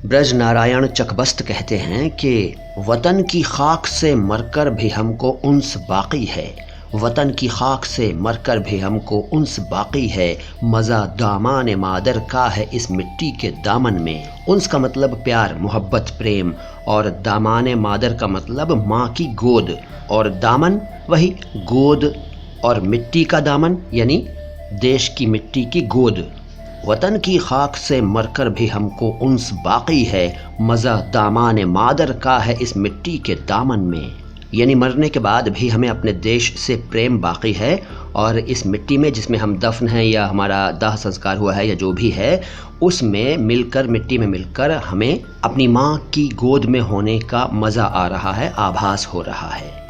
ब्रज नारायण चकबस्त कहते हैं कि वतन की खाक से मरकर भी हमको उन्स बाकी है, वतन की खाक से मरकर भी हमको उन्स बाकी है, मज़ा दामान मादर का है इस मिट्टी के दामन में। उन्स का मतलब प्यार, मोहब्बत, प्रेम, और दामान मादर का मतलब माँ की गोद, और दामन वही गोद और मिट्टी का दामन यानी देश की मिट्टी की गोद। वतन की खाक से मरकर भी हमको उन्स बाकी है, मज़ा दामान मादर का है इस मिट्टी के दामन में। यानी मरने के बाद भी हमें अपने देश से प्रेम बाकी है, और इस मिट्टी में जिसमें हम दफन हैं या हमारा दाह संस्कार हुआ है या जो भी है, उसमें मिलकर, मिट्टी में मिलकर हमें अपनी माँ की गोद में होने का मज़ा आ रहा है, आभास हो रहा है।